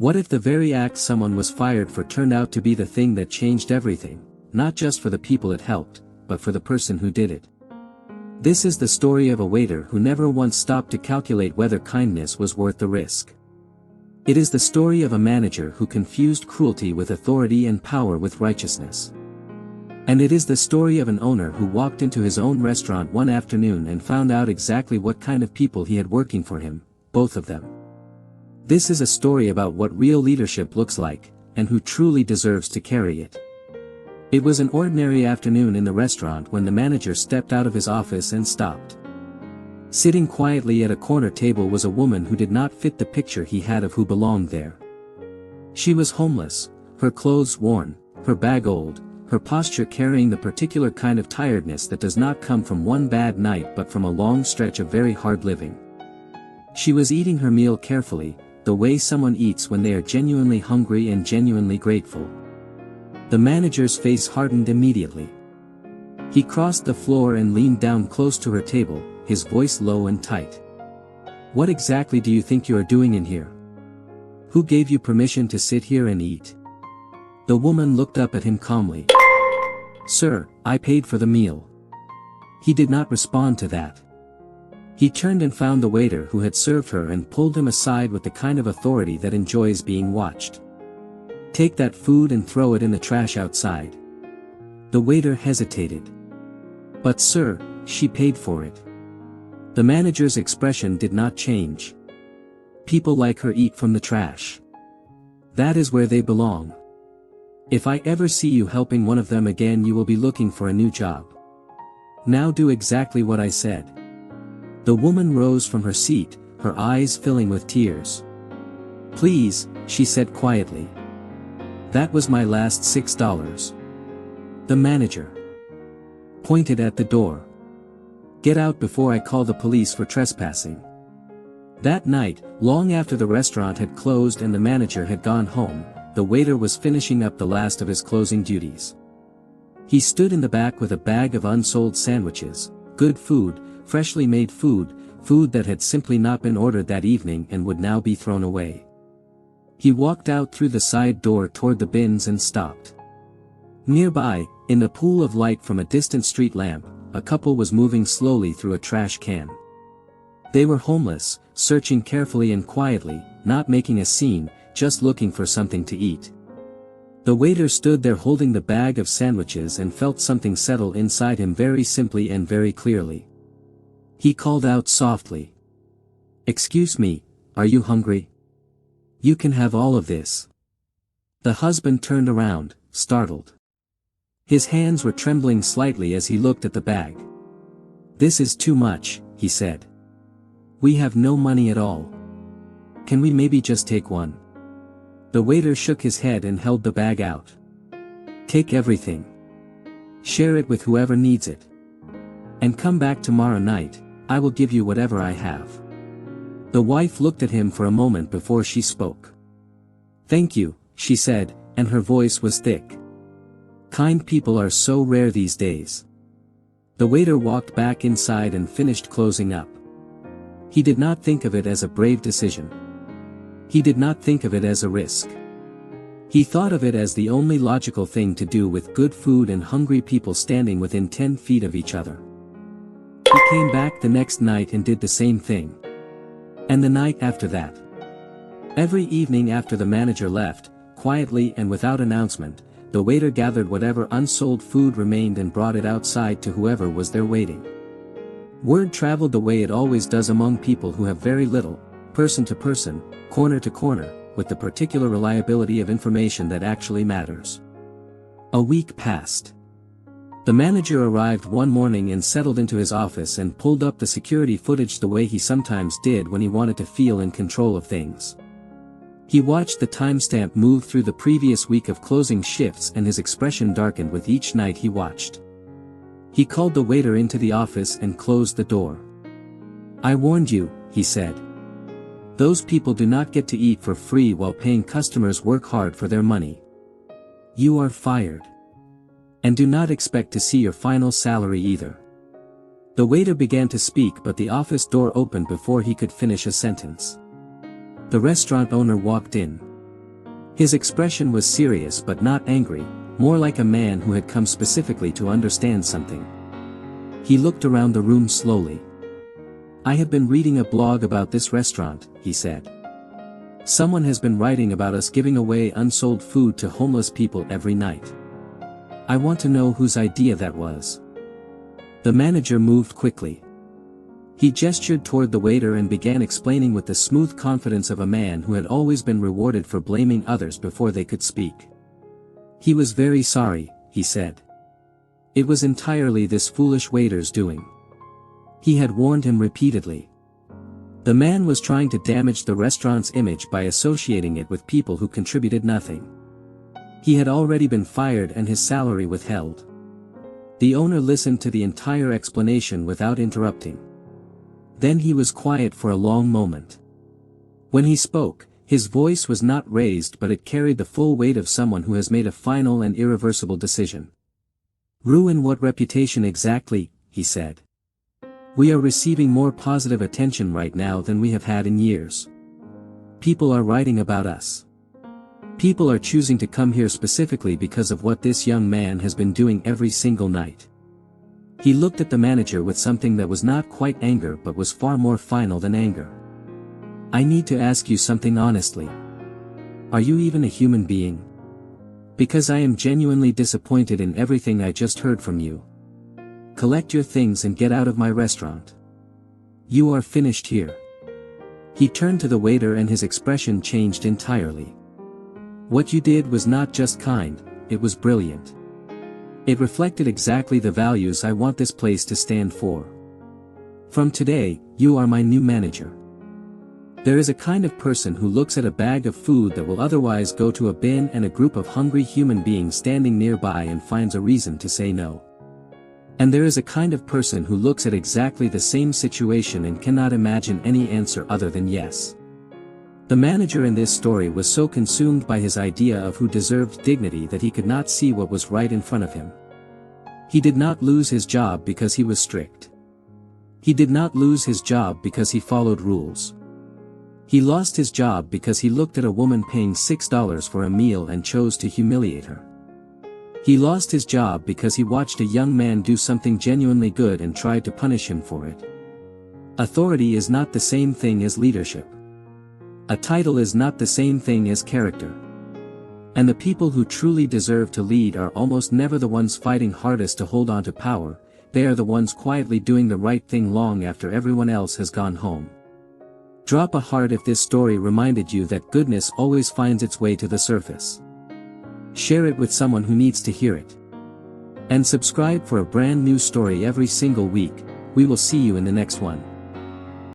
What if the very act someone was fired for turned out to be the thing that changed everything, not just for the people it helped, but for the person who did it? This is the story of a waiter who never once stopped to calculate whether kindness was worth the risk. It is the story of a manager who confused cruelty with authority and power with righteousness. And it is the story of an owner who walked into his own restaurant one afternoon and found out exactly what kind of people he had working for him, both of them. This is a story about what real leadership looks like, and who truly deserves to carry it. It was an ordinary afternoon in the restaurant when the manager stepped out of his office and stopped. Sitting quietly at a corner table was a woman who did not fit the picture he had of who belonged there. She was homeless, her clothes worn, her bag old, her posture carrying the particular kind of tiredness that does not come from one bad night but from a long stretch of very hard living. She was eating her meal carefully, the way someone eats when they are genuinely hungry and genuinely grateful. The manager's face hardened immediately. He crossed the floor and leaned down close to her table, his voice low and tight. "What exactly do you think you are doing in here? Who gave you permission to sit here and eat?" The woman looked up at him calmly. "Sir, I paid for the meal." He did not respond to that. He turned and found the waiter who had served her and pulled him aside with the kind of authority that enjoys being watched. "Take that food and throw it in the trash outside." The waiter hesitated. "But sir, she paid for it." The manager's expression did not change. "People like her eat from the trash. That is where they belong. If I ever see you helping one of them again, you will be looking for a new job. Now do exactly what I said." The woman rose from her seat, her eyes filling with tears. "Please," she said quietly. "That was my last $6. The manager pointed at the door. "Get out before I call the police for trespassing." That night, long after the restaurant had closed and the manager had gone home, the waiter was finishing up the last of his closing duties. He stood in the back with a bag of unsold sandwiches, good food, freshly made food, food that had simply not been ordered that evening and would now be thrown away. He walked out through the side door toward the bins and stopped. Nearby, in the pool of light from a distant street lamp, a couple was moving slowly through a trash can. They were homeless, searching carefully and quietly, not making a scene, just looking for something to eat. The waiter stood there holding the bag of sandwiches and felt something settle inside him very simply and very clearly. He called out softly, "Excuse me, are you hungry? You can have all of this." The husband turned around, startled. His hands were trembling slightly as he looked at the bag. "This is too much," he said. "We have no money at all. Can we maybe just take one?" The waiter shook his head and held the bag out. "Take everything. Share it with whoever needs it. And come back tomorrow night, I will give you whatever I have." The wife looked at him for a moment before she spoke. "Thank you," she said, and her voice was thick. "Kind people are so rare these days." The waiter walked back inside and finished closing up. He did not think of it as a brave decision. He did not think of it as a risk. He thought of it as the only logical thing to do with good food and hungry people standing within 10 feet of each other. He came back the next night and did the same thing. And the night after that. Every evening after the manager left, quietly and without announcement, the waiter gathered whatever unsold food remained and brought it outside to whoever was there waiting. Word traveled the way it always does among people who have very little, person to person, corner to corner, with the particular reliability of information that actually matters. A week passed. The manager arrived one morning and settled into his office and pulled up the security footage the way he sometimes did when he wanted to feel in control of things. He watched the timestamp move through the previous week of closing shifts and his expression darkened with each night he watched. He called the waiter into the office and closed the door. "I warned you," he said. "Those people do not get to eat for free while paying customers work hard for their money. You are fired. And do not expect to see your final salary either." The waiter began to speak, but the office door opened before he could finish a sentence. The restaurant owner walked in. His expression was serious but not angry, more like a man who had come specifically to understand something. He looked around the room slowly. "I have been reading a blog about this restaurant," he said. "Someone has been writing about us giving away unsold food to homeless people every night. I want to know whose idea that was." The manager moved quickly. He gestured toward the waiter and began explaining with the smooth confidence of a man who had always been rewarded for blaming others before they could speak. "He was very sorry," he said. "It was entirely this foolish waiter's doing. He had warned him repeatedly. The man was trying to damage the restaurant's image by associating it with people who contributed nothing. He had already been fired and his salary withheld." The owner listened to the entire explanation without interrupting. Then he was quiet for a long moment. When he spoke, his voice was not raised, but it carried the full weight of someone who has made a final and irreversible decision. "Ruin what reputation exactly?" he said. "We are receiving more positive attention right now than we have had in years. People are writing about us. People are choosing to come here specifically because of what this young man has been doing every single night." He looked at the manager with something that was not quite anger but was far more final than anger. "I need to ask you something honestly. Are you even a human being? Because I am genuinely disappointed in everything I just heard from you. Collect your things and get out of my restaurant. You are finished here." He turned to the waiter and his expression changed entirely. "What you did was not just kind, it was brilliant. It reflected exactly the values I want this place to stand for. From today, you are my new manager." There is a kind of person who looks at a bag of food that will otherwise go to a bin and a group of hungry human beings standing nearby and finds a reason to say no. And there is a kind of person who looks at exactly the same situation and cannot imagine any answer other than yes. The manager in this story was so consumed by his idea of who deserved dignity that he could not see what was right in front of him. He did not lose his job because he was strict. He did not lose his job because he followed rules. He lost his job because he looked at a woman paying $6 for a meal and chose to humiliate her. He lost his job because he watched a young man do something genuinely good and tried to punish him for it. Authority is not the same thing as leadership. A title is not the same thing as character. And the people who truly deserve to lead are almost never the ones fighting hardest to hold on to power, they are the ones quietly doing the right thing long after everyone else has gone home. Drop a heart if this story reminded you that goodness always finds its way to the surface. Share it with someone who needs to hear it. And subscribe for a brand new story every single week. We will see you in the next one.